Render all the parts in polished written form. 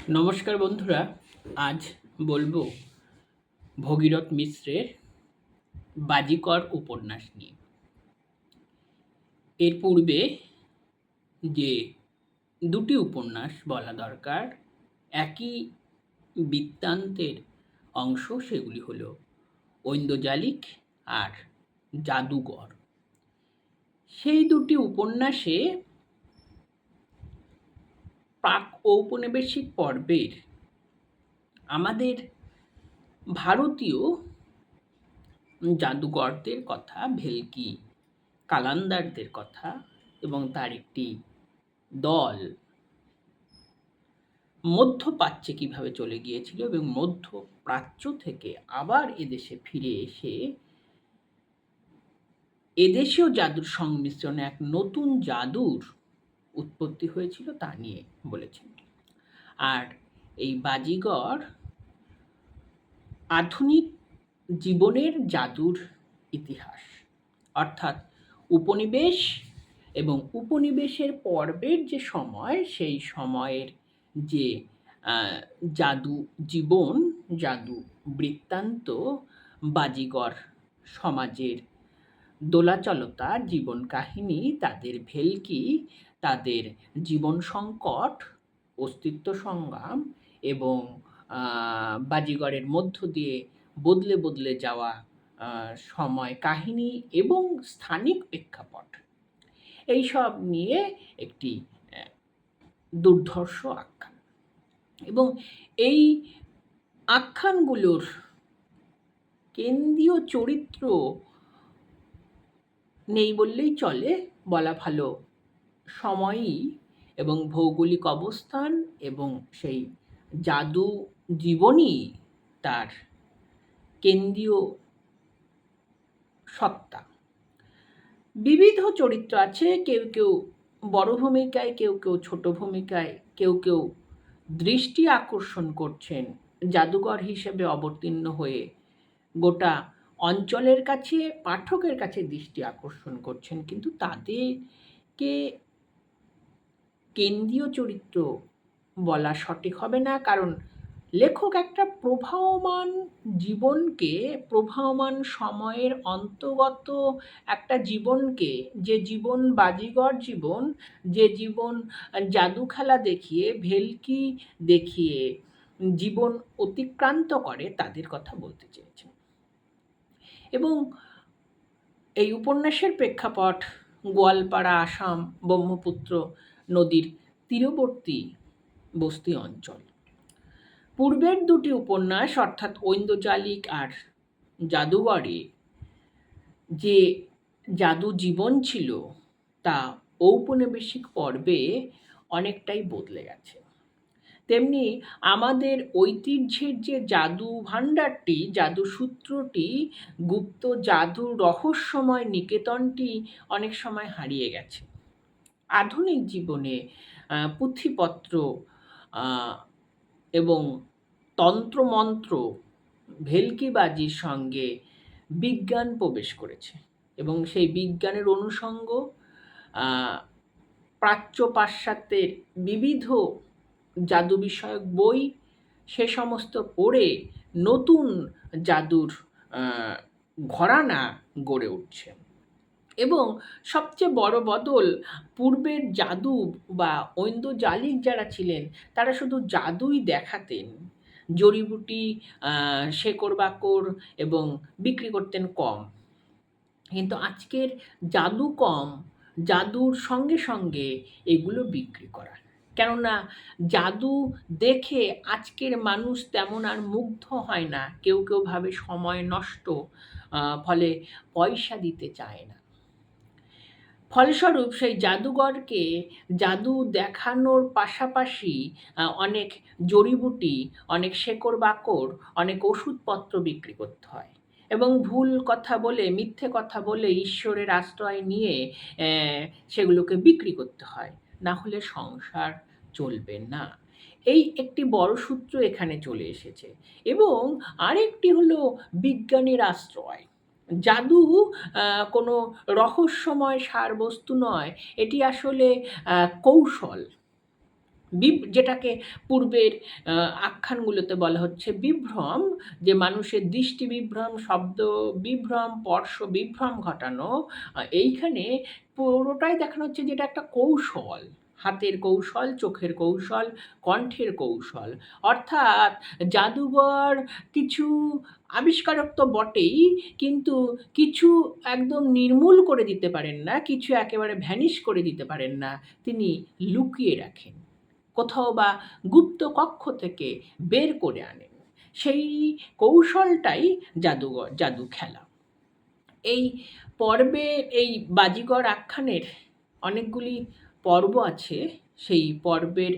নমস্কার বন্ধুরা, আজ বলবো ভগীরথ মিশ্রের বাজিকর উপন্যাস নিয়ে। এর পূর্বে যে দুটি উপন্যাস বলা দরকার একই বৃত্তান্তের অংশ, সেগুলি হলো ঐন্দ্রজালিক আর জাদুঘর। সেই দুটি উপন্যাসে প্রাক ঔপনিবেশিক পর্বের আমাদের ভারতীয় জাদুকরদের কথা, ভেলকি কালান্দারদের কথা এবং তার একটি দল মধ্যপ্রাচ্যে কিভাবে চলে গিয়েছিল এবং মধ্যপ্রাচ্য থেকে আবার এদেশে ফিরে এসে এদেশীয় জাদুর সংমিশ্রণে এক নতুন জাদুর উৎপত্তি হয়েছিল তা নিয়ে বলেছেন। আর এই বাজিগর আধুনিক জীবনের জাদুর ইতিহাস, অর্থাৎ উপনিবেশ এবং উপনিবেশের পর্বের যে সময়, সেই সময়ের যে জাদু জীবন, জাদু বৃত্তান্ত, বাজিগর সমাজের দোলাচলতা, জীবন কাহিনী, তাদের ভেলকি, তাদের জীবন সংকট, অস্তিত্ব সংগ্রাম এবং বাজিগরের মধ্য দিয়ে বদলে বদলে যাওয়া সময় কাহিনী এবং স্থানিক প্রেক্ষাপট, এইসব নিয়ে একটি দুর্ধর্ষ আখ্যান। এবং এই আখ্যানগুলোর কেন্দ্রীয় চরিত্র নেই বললেই চলে, বলা ভালো সময়ই এবং ভৌগোলিক অবস্থান এবং সেই জাদু জীবনই তার কেন্দ্রীয় সত্তা। বিবিধ চরিত্র আছে, কেউ কেউ বড় ভূমিকায়, কেউ কেউ ছোট ভূমিকায়, কেউ কেউ দৃষ্টি আকর্ষণ করছেন জাদুকর হিসেবে অবতীর্ণ হয়ে গোটা অঞ্চলের কাছে, পাঠকের কাছে দৃষ্টি আকর্ষণ করছেন, কিন্তু তাদেরকে কেন্দ্রীয় চরিত্র বলা সঠিক হবে না, কারণ লেখক একটা প্রবাহমান জীবনকে, প্রবাহমান সময়ের অন্তর্গত একটা জীবনকে, যে জীবন বাজিগর জীবন, যে জীবন জাদু খেলা দেখিয়ে, ভেলকি দেখিয়ে জীবন অতিক্রান্ত করে, তাদের কথা বলতে চেয়েছেন। এবং এই উপন্যাসের প্রেক্ষাপট গোয়ালপাড়া, আসাম, ব্রহ্মপুত্র নদীর তীরবর্তী বস্তি অঞ্চল। পূর্বের দুটি উপন্যাস অর্থাৎ ঐন্দ্রজালিক আর জাদুঘরে যে জাদু জীবন ছিল, তা ঔপনিবেশিক পর্বে অনেকটাই বদলে গেছে। তেমনি আমাদের ঐতিহ্যের যে জাদু ভাণ্ডারটি, জাদু সূত্রটি, গুপ্ত জাদুর রহস্যময় নিকেতনটি অনেক সময় হারিয়ে গেছে। আধুনিক জীবনে পুঁথিপত্র এবং তন্ত্রমন্ত্র, ভেলকিবাজির সঙ্গে বিজ্ঞান প্রবেশ করেছে এবং সেই বিজ্ঞানের অনুষঙ্গ প্রাচ্য পাশ্চাত্যের বিবিধ জাদু বিষয়ক বই, সে সমস্ত পড়ে নতুন জাদুর ঘরানা গড়ে উঠছে। এবং সবচেয়ে বড় বদল, পূর্বের জাদু বা ঐন্দ্রজালিক যারা ছিলেন তারা শুধু জাদুই দেখাতেন, জড়িবুটি, শেকড় বাকড় এবং বিক্রি করতেন কম। কিন্তু আজকের জাদু কম, জাদুর সঙ্গে সঙ্গে এগুলো বিক্রি করা। কেননা জাদু দেখে আজকের মানুষ তেমন আর মুগ্ধ হয় না, কেউ কেউ ভাবে সময় নষ্ট, ফলে পয়সা দিতে চায় না। ফলস্বরূপ সেই জাদুঘরকে জাদু দেখানোর পাশাপাশি অনেক জড়িবুটি, অনেক শেকড় বাকড়, অনেক ওষুধপত্র বিক্রি করতে হয় এবং ভুল কথা বলে, মিথ্যে কথা বলে, ঈশ্বরের আশ্রয় নিয়ে সেগুলোকে বিক্রি করতে হয়, না হলে সংসার চলবে না। এই একটি বড় সূত্র এখানে চলে এসেছে। এবং আরেকটি হলো বিজ্ঞানের আশ্রয়। জাদু কোনো রহস্যময় সারবস্তু নয়, এটি আসলে কৌশল। যেটাকে পূর্বের আখ্যানগুলোতে বলা হচ্ছে বিভ্রম, যে মানুষের দৃষ্টি বিভ্রম, শব্দ বিভ্রম, স্পর্শ বিভ্রম ঘটানো, এইখানে পুরোটাই দেখানো হচ্ছে যে এটা একটা কৌশল, হাতের কৌশল, চোখের কৌশল, কণ্ঠের কৌশল। অর্থাৎ জাদুঘর কিছু আবিষ্কারক তো বটেই, কিন্তু কিছু একদম নির্মূল করে দিতে পারেন না, কিছু একেবারে ভ্যানিশ করে দিতে পারেন না, তিনি লুকিয়ে রাখেন, কোথাও বা গুপ্ত কক্ষ থেকে বের করে আনেন। সেই কৌশলটাই জাদু খেলা। এই পর্বে, এই বাজিগর আখ্যানের অনেকগুলি পর্ব আছে। সেই পর্বের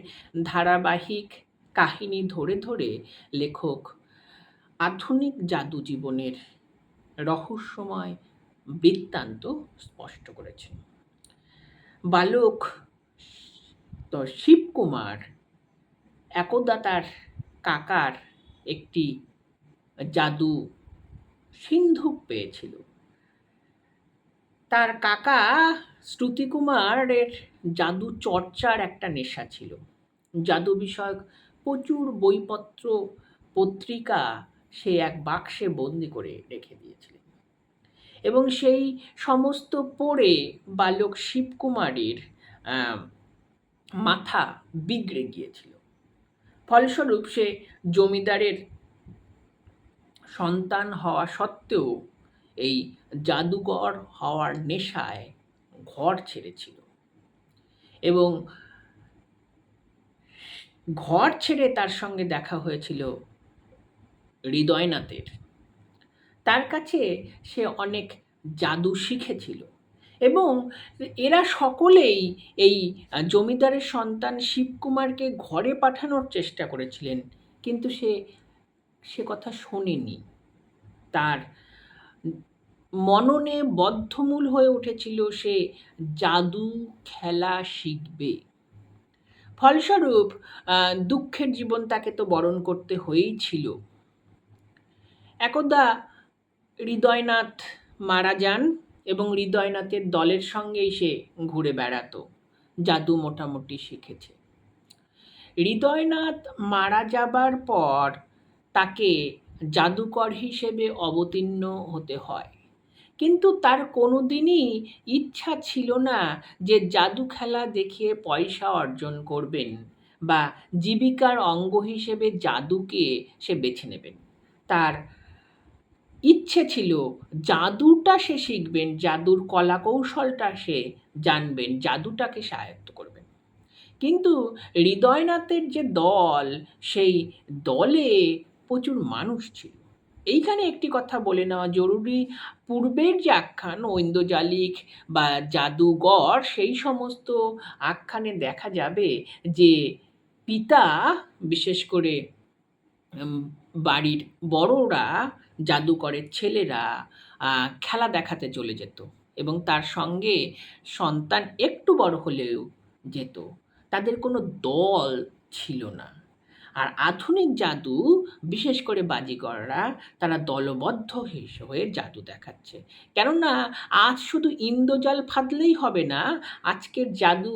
ধারাবাহিক কাহিনী ধরে ধরে লেখক আধুনিক জাদু জীবনের রহস্যময় বৃত্তান্ত স্পষ্ট করেছেন। বালক তো শিবকুমার একদা তার কাকার একটি জাদু সিন্ধুক পেয়েছিল। তার কাকা শ্রুতিকুমারের জাদু চর্চার একটা নেশা ছিল। জাদু বিষয়ক প্রচুর বইপত্র, পত্রিকা সে এক বাক্সে বন্দি করে রেখে দিয়েছিলেন, এবং সেই সমস্ত পড়ে বালক শিবকুমারের মাথা বিগড়ে গিয়েছিল। ফলস্বরূপ সে জমিদারের সন্তান হওয়া সত্ত্বেও এই জাদুকর হওয়ার নেশায় ঘর ছেড়েছিল, এবং ঘর ছেড়ে তার সঙ্গে দেখা হয়েছিল হৃদয়নাথের। তার কাছে সে অনেক জাদু শিখেছিল, এবং এরা সকলেই এই জমিদারের সন্তান শিবকুমারকে ঘরে পাঠানোর চেষ্টা করেছিলেন, কিন্তু সে কথা শোনেনি। তার মননে বদ্ধমূল হয়ে উঠেছিল সে জাদু খেলা শিখবে। ফলস্বরূপ দুঃখের জীবন তাকে তো বরণ করতে হয়েই ছিল। একদা হৃদয়নাথ মারা যান, এবং হৃদয়নাথের দলের সঙ্গেই সে ঘুরে বেড়াতো, জাদু মোটামুটি শিখেছে। হৃদয়নাথ মারা যাবার পর তাকে জাদুকর হিসেবে অবতীর্ণ হতে হয়, কিন্তু তার কোনোদিনই ইচ্ছা ছিল না যে জাদু খেলা দেখিয়ে পয়সা অর্জন করবেন বা জীবিকার অঙ্গ হিসেবে জাদুকে সে বেছে নেবেন। তার ইচ্ছে ছিল জাদুটা সে শিখবেন, জাদুর কলা কৌশলটা সে জানবেন, জাদুটাকে সে আয়ত্ত করবেন। কিন্তু হৃদয়নাথের যে দল, সেই দলে প্রচুর মানুষ ছিল। এইখানে একটি কথা বলে নেওয়া জরুরি, পূর্বের যে আখ্যান ঐন্দ্রজালিক বা জাদুঘর, সেই সমস্ত আখ্যানে দেখা যাবে যে পিতা, বিশেষ করে বাড়ির বড়রা, জাদুকরের ছেলেরা খেলা দেখাতে চলে যেত, এবং তার সঙ্গে সন্তান একটু বড় হলেও যেত। তাদের কোনো দল ছিল না। আর আধুনিক জাদু, বিশেষ করে বাজিগররা, তারা দলবদ্ধ হয়ে জাদু দেখাচ্ছে। কেননা আজ শুধু ইন্দ্রজাল ফাঁদলেই হবে না, আজকের জাদু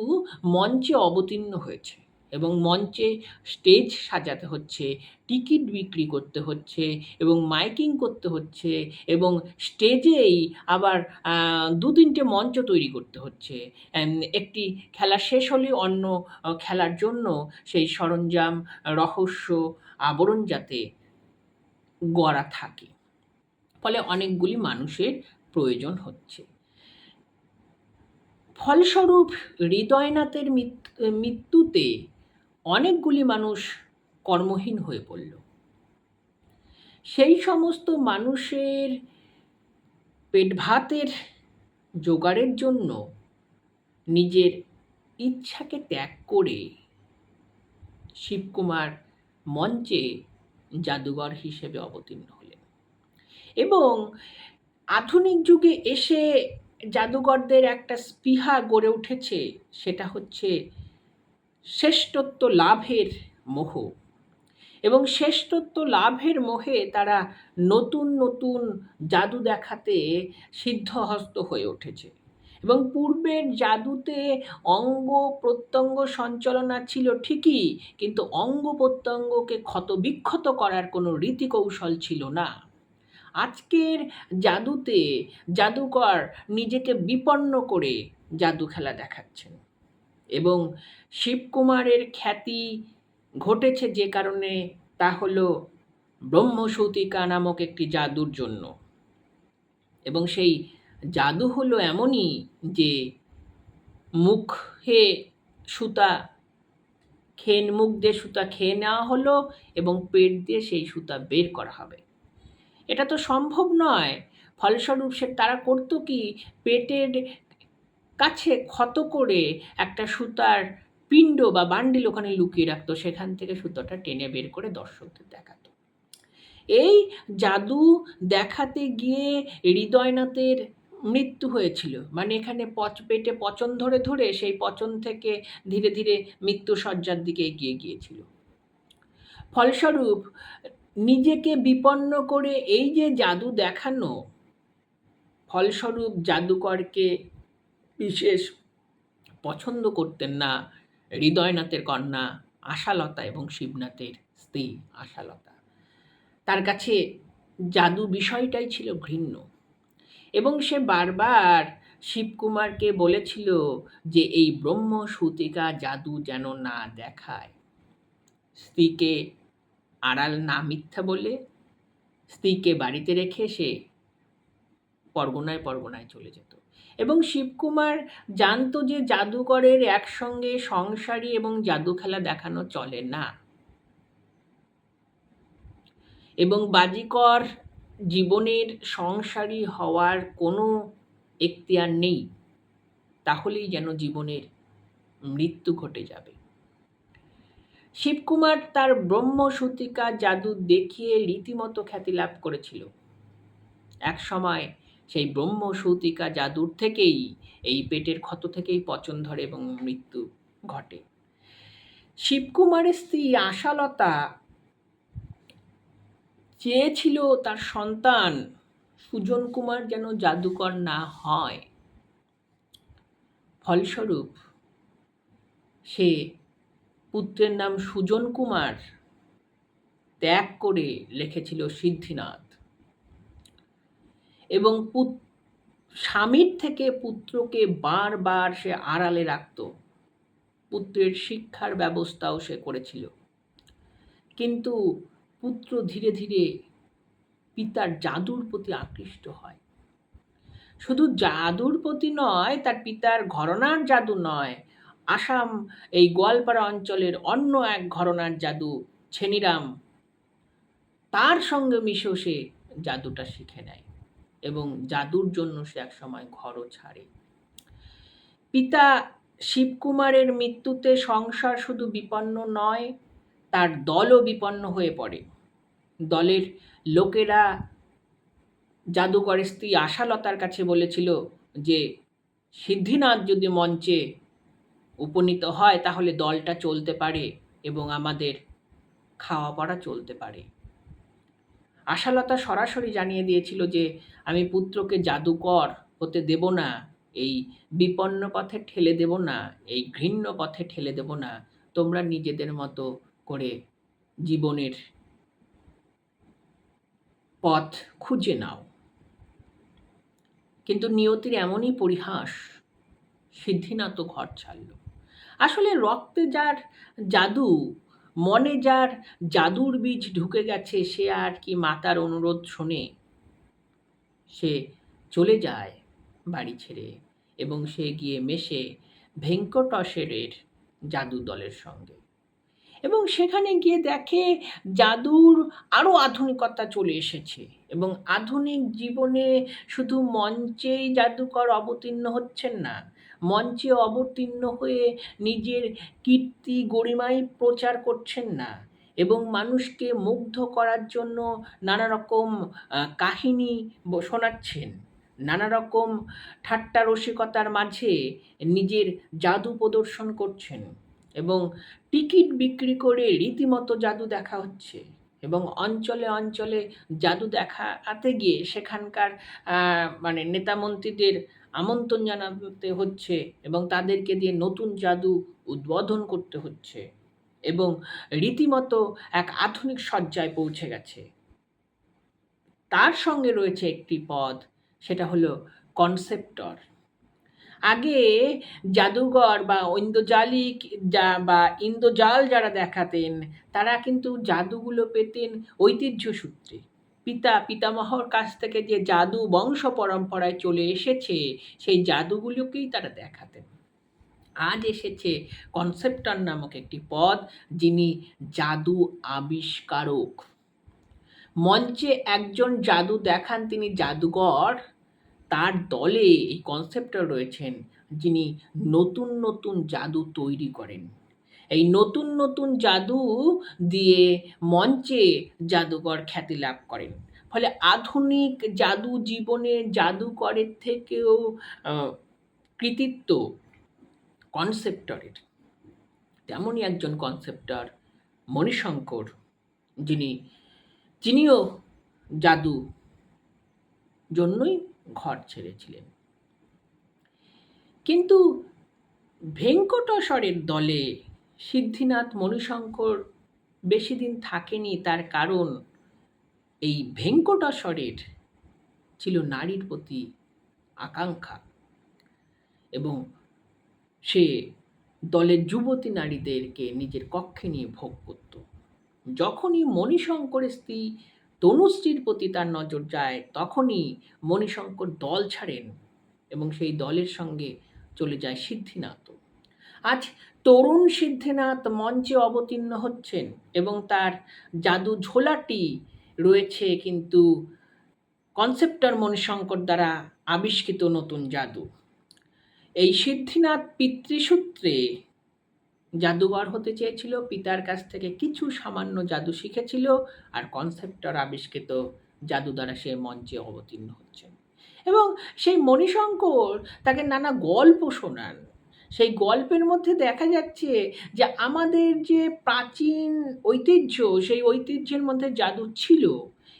মঞ্চে অবতীর্ণ হয়েছে, এবং মঞ্চে স্টেজ সাজাতে হচ্ছে, টিকিট বিক্রি করতে হচ্ছে, এবং মাইকিং করতে হচ্ছে, এবং স্টেজেই আবার ২-৩টে মঞ্চ তৈরি করতে হচ্ছে। একটি খেলা শেষ হলে অন্য খেলার জন্য সেই সরঞ্জাম, রহস্য, আবরণ যাতে গড়া থাকে। ফলে অনেকগুলি মানুষের প্রয়োজন হচ্ছে। ফলস্বরূপ হৃদয়নাথের মৃত্যুতে অনেকগুলি মানুষ কর্মহীন হয়ে পড়ল। সেই সমস্ত মানুষের পেট ভাতের জোগাড়ের জন্য নিজের ইচ্ছাকে ত্যাগ করে শিবকুমার মঞ্চে জাদুঘর হিসেবে অবতীর্ণ হলেন, এবং আধুনিক যুগে এসে জাদুকরদের একটা স্পৃহা গড়ে উঠেছে, সেটা হচ্ছে শ্রেষ্ঠত্ব লাভের মোহ, এবং শ্রেষ্ঠত্ব লাভের মোহে তারা নতুন নতুন জাদু দেখাতে সিদ্ধহস্ত হয়ে উঠেছে। এবং পূর্বের জাদুতে অঙ্গ প্রত্যঙ্গ সঞ্চালনা ছিল ঠিকই, কিন্তু অঙ্গ প্রত্যঙ্গকে ক্ষতবিক্ষত করার কোনো রীতিকৌশল ছিল না। আজকের জাদুতে জাদুকর নিজেকে বিপন্ন করে জাদু খেলা দেখাচ্ছেন, এবং শিবকুমারের খ্যাতি ঘটেছে যে কারণে, তা হলো ব্রহ্মসূতিকা নামক একটি জাদুর জন্য। এবং সেই জাদু হলো এমনই যে মুখে সুতা মুখ দিয়ে সুতা খেয়ে নেওয়া হলো এবং পেট দিয়ে সেই সুতা বের করা হবে। এটা তো সম্ভব নয়। ফলস্বরূপ তারা করতো কি, পেটের কাছে ক্ষত করে একটা সুতার পিণ্ড বা বান্ডিল ওখানে লুকিয়ে রাখতো, সেখান থেকে সুতোটা টেনে বের করে দর্শকদের দেখাতো। এই জাদু দেখাতে গিয়ে হৃদয়নাথের মৃত্যু হয়েছিল। মানে এখানে পেটে পচন ধরে ধরে সেই পচন থেকে ধীরে ধীরে মৃত্যুশয্যার দিকে এগিয়ে গিয়েছিল। ফলস্বরূপ নিজেকে বিপন্ন করে এই যে জাদু দেখানো, ফলস্বরূপ জাদুকরকে বিশেষ পছন্দ করতেন না হৃদয়নাথের কন্যা আশালতা এবং শিবনাথের স্ত্রী আশালতা। তার কাছে জাদু বিষয়টাই ছিল ঘৃণ্য, এবং সে বারবার শিবকুমারকে বলেছিল যে এই ব্রহ্মসূতিকা জাদু যেন না দেখায়। স্ত্রীকে আড়াল না মিথ্যা বলে স্ত্রীকে বাড়িতে রেখে সে পরগনায় পরগনায় চলে যেত। এবং শিবকুমার জানতো যে জাদুকরের একসঙ্গে সংসারী এবং জাদু খেলা দেখানো চলে না, এবং বাজিকর জীবনের সংসারী হওয়ার কোনো এখতিয়ার নেই, তাহলেই যেন জীবনের মৃত্যু ঘটে যাবে। শিবকুমার তার ব্রহ্মসূতিকা জাদু দেখিয়ে রীতিমতো খ্যাতি লাভ করেছিল। এক সময় সেই ব্রহ্মসূতিকা জাদুর থেকেই, এই পেটের ক্ষত থেকেই পচন ধরে এবং মৃত্যু ঘটে। শিবকুমারের স্ত্রী আশালতা চেয়েছিল তার সন্তান সুজন কুমার যেন জাদুকর না হয়। ফলস্বরূপ সে পুত্রের নাম সুজন কুমার ত্যাগ করে লিখেছিল সিদ্ধিনাথ, এবং স্বামীর থেকে পুত্রকে বারবার সে আড়ালে রাখত। পুত্রের শিক্ষার ব্যবস্থাও সে করেছিল, কিন্তু পুত্র ধীরে ধীরে পিতার জাদুর প্রতি আকৃষ্ট হয়। শুধু জাদুর প্রতি নয়, তার পিতার ঘরানার জাদু নয়, আসাম এই গোয়ালপাড়া অঞ্চলের অন্য এক ঘরানার জাদু ছেনিরাম, তার সঙ্গে মিশেও সে জাদুটা শিখে নেয়, এবং জাদুর জন্য সে এক সময় ঘরও ছাড়ে। পিতা শিবকুমারের মৃত্যুতে সংসার শুধু বিপন্ন নয়, তার দলও বিপন্ন হয়ে পড়ে। দলের লোকেরা জাদুকরের স্ত্রী আশালতার কাছে বলেছিল যে সিদ্ধিনাথ যদি মঞ্চে উপনীত হয় তাহলে দলটা চলতে পারে এবং আমাদের খাওয়া পড়া চলতে পারে। আশালতা সরাসরি জানিয়ে দিয়েছিল যে আমি পুত্রকে জাদুকর হতে দেব না, এই বিপন্ন পথে ঠেলে দেব না, এই ঘৃণ্য পথে ঠেলে দেব না, তোমরা নিজেদের মতো করে জীবনের পথ খুঁজে নাও। কিন্তু নিয়তির এমনই পরিহাস, সিদ্ধিনাথ ঘর ছাড়ল। আসলে রক্তে যার জাদু, মনে যার জাদুর বীজ ঢুকে গেছে, সে আর কি মাতার অনুরোধ শোনে? সে চলে যায় বাড়ি ছেড়ে, এবং সে গিয়ে মেশে ভেঙ্কটেশ্বরের জাদু দলের সঙ্গে, এবং সেখানে গিয়ে দেখে জাদুর আরও আধুনিকতা চলে এসেছে, এবং আধুনিক জীবনে শুধু মঞ্চেই জাদুকর অবতীর্ণ হচ্ছেন না, মঞ্চে অবতীর্ণ হয়ে নিজের কীর্তি গরিমাই প্রচার করছেন না, এবং মানুষকে মুগ্ধ করার জন্য নানা রকম কাহিনী শোনাচ্ছেন, নানা রকম ঠাট্টা রসিকতার মাঝে নিজের জাদু প্রদর্শন করছেন, এবং টিকিট বিক্রি করে রীতিমতো জাদু দেখা হচ্ছে, এবং অঞ্চলে অঞ্চলে জাদু দেখাতে গিয়ে সেখানকার মানে নেতা মন্ত্রীদের আমন্ত্রণ জানাতে হচ্ছে এবং তাদেরকে দিয়ে নতুন জাদু উদ্বোধন করতে হচ্ছে এবং রীতিমতো এক আধুনিক সজ্জায় পৌঁছে গেছে। তার সঙ্গে রয়েছে একটি পদ, সেটা হলো কনসেপ্টর। আগে জাদুঘর বা ঐন্দ্রজালিক বা ইন্দ্রজাল যারা দেখাতেন, তারা কিন্তু জাদুগুলো পেতেন ঐতিহ্য সূত্রে। পিতামহর কাছ থেকে যে জাদু বংশ পরম্পরায় চলে এসেছে, সেই জাদুগুলোকেই তারা দেখাতেন। আজ এসেছে কনসেপ্টর নামক একটি পদ, যিনি জাদু আবিষ্কারক। মঞ্চে একজন জাদু দেখান, তিনি জাদুকর। তার দলে এই কনসেপ্টর রয়েছেন, যিনি নতুন নতুন জাদু তৈরি করেন। এই নতুন নতুন জাদু দিয়ে মঞ্চে জাদুকর খ্যাতি লাভ করেন। ফলে আধুনিক জাদু জীবনে জাদুকরের থেকেও কৃতিত্ব কনসেপ্টরের। তেমনই একজন কনসেপ্টর মণিশঙ্কর, যিনিও জাদু জন্যই ঘর ছেড়েছিলেন। কিন্তু ভেঙ্কটেশ্বরের দলে সিদ্ধিনাথ মণিশঙ্কর বেশি দিন থাকেনি। তার কারণ এই ভেঙ্কটেশ্বরের ছিল নারীর প্রতি আকাঙ্ক্ষা এবং সে দলের যুবতী নারীদেরকে নিজের কক্ষে নিয়ে ভোগ করত। যখনই মণিশঙ্করের স্ত্রী তনুশ্রীর প্রতি তার নজর যায়, তখনই মণিশঙ্কর দল ছাড়েন এবং সেই দলের সঙ্গে চলে যায় সিদ্ধিনাথ। আজ তরুণ সিদ্ধিনাথ মঞ্চে অবতীর্ণ হচ্ছেন এবং তার জাদু ঝোলাটি রয়েছে কিন্তু কনসেপ্টর মণিশঙ্কর দ্বারা আবিষ্কৃত নতুন জাদু। এই সিদ্ধিনাথ পিতৃসূত্রে জাদুঘর হতে চেয়েছিল, পিতার কাছ থেকে কিছু সামান্য জাদু শিখেছিল, আর কনসেপ্টর আবিষ্কৃত জাদু দ্বারা সে মঞ্চে অবতীর্ণ হচ্ছেন এবং সেই মণিশঙ্কর তাকে নানা গল্প শোনান। সেই গল্পের মধ্যে দেখা যাচ্ছে যে আমাদের যে প্রাচীন ঐতিহ্য, সেই ঐতিহ্যের মধ্যে জাদু ছিল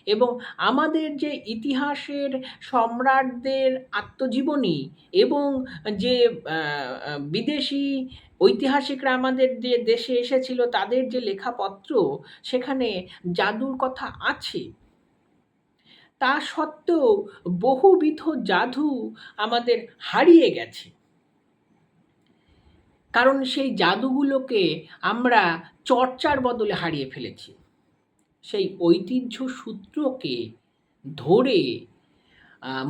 এবং আমাদের যে ইতিহাসের সম্রাটদের আত্মজীবনী এবং যে বিদেশি ঐতিহাসিকরা আমাদের যে দেশে এসেছিল, তাদের যে লেখাপত্র, সেখানে জাদুর কথা আছে। তা সত্ত্বেও বহুবিধ জাদু আমাদের হারিয়ে গেছে, কারণ সেই জাদুগুলোকে আমরা চর্চার বদলে হারিয়ে ফেলেছি। সেই ঐতিহ্য সূত্রকে ধরে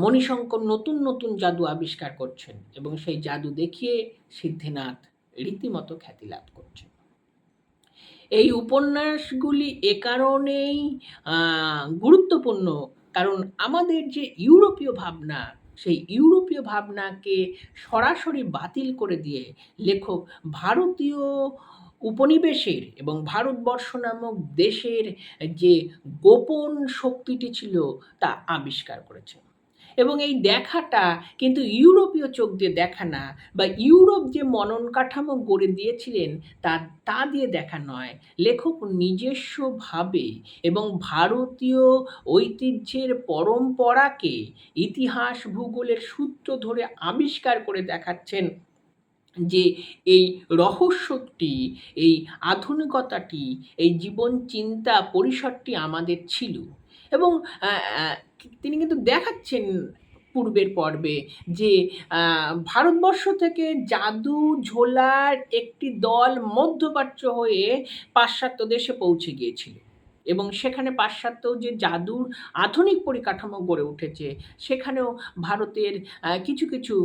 মণিশঙ্কর নতুন নতুন জাদু আবিষ্কার করছেন এবং সেই জাদু দেখিয়ে সিদ্ধিনাথ রীতিমতো খ্যাতি লাভ করছেন। এই উপন্যাসগুলি এ কারণেই গুরুত্বপূর্ণ, কারণ আমাদের যে ইউরোপীয় ভাবনা, সেই ইউরোপীয় ভাবনাকে সরাসরি বাতিল করে দিয়ে লেখক ভারতীয় উপনিবেশের এবং ভারতবর্ষ নামক দেশের যে গোপন শক্তিটি ছিল তা আবিষ্কার করেছেন। এবং এই দেখাটা কিন্তু ইউরোপীয় চোখ দিয়ে দেখা না, বা ইউরোপ যে মনন কাঠামো গড়ে দিয়েছিলেন তা দিয়ে দেখা নয়। লেখক নিজস্বভাবে এবং ভারতীয় ঐতিহ্যের পরম্পরাকে ইতিহাস ভূগোলের সূত্র ধরে আবিষ্কার করে দেখাচ্ছেন যে এই রহস্যটি, এই আধুনিকতাটি, এই জীবন চিন্তা পরিসরটি আমাদের ছিল। এবং তিনি কিন্তু দেখাচ্ছেন পূর্বের পর্বে যে ভারতবর্ষ থেকে জাদু ঝোলার একটি দল মধ্যপ্রাচ্য হয়ে পাশ্চাত্য দেশে পৌঁছে গিয়েছিল এবং সেখানে পাশ্চাত্য যে জাদুর আধুনিক পরিকাঠামো গড়ে উঠেছে, সেখানেও ভারতের কিছু কিছু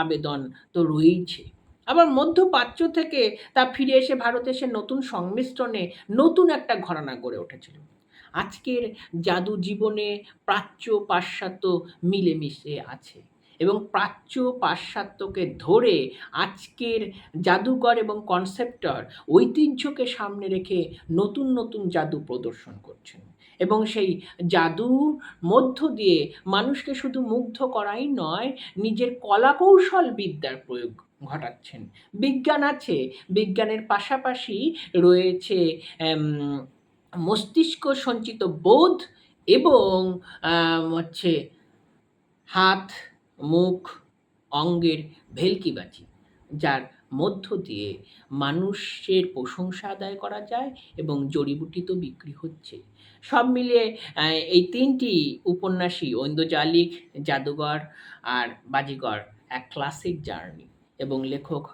আবেদন তো রয়েইছে। আবার মধ্যপ্রাচ্য থেকে তা ফিরে এসে ভারতে এসে নতুন সংমিশ্রণে নতুন একটা ঘরানা গড়ে উঠেছিল। আজকের জাদু জীবনে প্রাচ্য পাশ্চাত্য মিলেমিশে আছে এবং প্রাচ্য পাশ্চাত্যকে ধরে আজকের জাদুকর এবং কনসেপ্টর ঐতিহ্যকে সামনে রেখে নতুন নতুন জাদু প্রদর্শন করছেন এবং সেই জাদুর মধ্য দিয়ে মানুষকে শুধু মুগ্ধ করাই নয়, নিজের কলাকৌশল বিদ্যার প্রয়োগ ঘটাচ্ছেন। বিজ্ঞান আছে, বিজ্ঞানের পাশাপাশি রয়েছে মস্তিষ্ক সঞ্চিত বোধ এবং হচ্ছে হাত, মুখ অঙ্গের ভেলকিবাজি, যার মধ্য দিয়ে মানুষের প্রশংসা আদায় করা যায় এবং জড়িবুটি তো বিক্রি হচ্ছেই। সব মিলিয়ে এই ৩ টি উপন্যাসই ঐন্দ্রজালিক, জাদুঘর আর বাজিকর এক ক্লাসিক জার্নি, এবং লেখক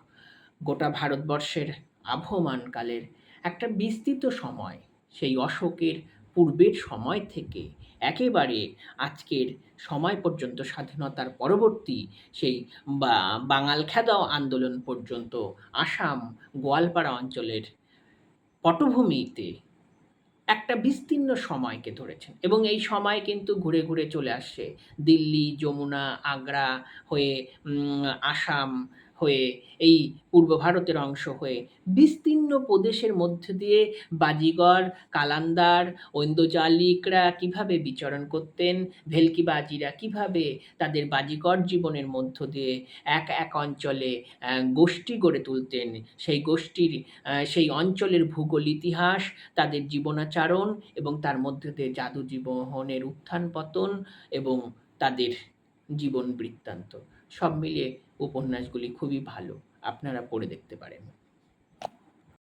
গোটা ভারতবর্ষের আবহমান কালের একটা বিস্তৃত সময়, সেই অশোকের পূর্বের সময় থেকে একেবারে আজকের সময় পর্যন্ত, স্বাধীনতার পরবর্তী সেই বাঙাল খেদাও আন্দোলন পর্যন্ত আসাম, গোয়ালপাড়া অঞ্চলের পটভূমিতে একটা বিস্তীর্ণ সময়কে ধরেছেন, এবং এই সময় কিন্তু ঘুরে, ঘুরে চলে আসছে দিল্লি, যমুনা, আগ্রা হয়ে, আসাম হয়ে, এই পূর্ব ভারতের অংশ হয়ে বিস্তীর্ণ প্রদেশের মধ্য দিয়ে বাজিগর, কালান্দার, ঐন্দ্রজালিকরা কিভাবে বিচরণ করতেন, ভেলকিবাজিরা কিভাবে তাদের বাজিকর জীবনের মধ্য দিয়ে এক অঞ্চলে গোষ্ঠী গড়ে তুলতেন, সেই গোষ্ঠীর সেই অঞ্চলের ভূগোল ইতিহাস, তাদের জীবনাচারণ এবং তার মধ্যে দিয়ে জাদু জীবনের উত্থান-পতন এবং তাদের জীবন বৃত্তান্ত। সব মিলিয়ে উপন্যাসগুলি খুবই ভালো। আপনারা পড়ে দেখতে পারেন।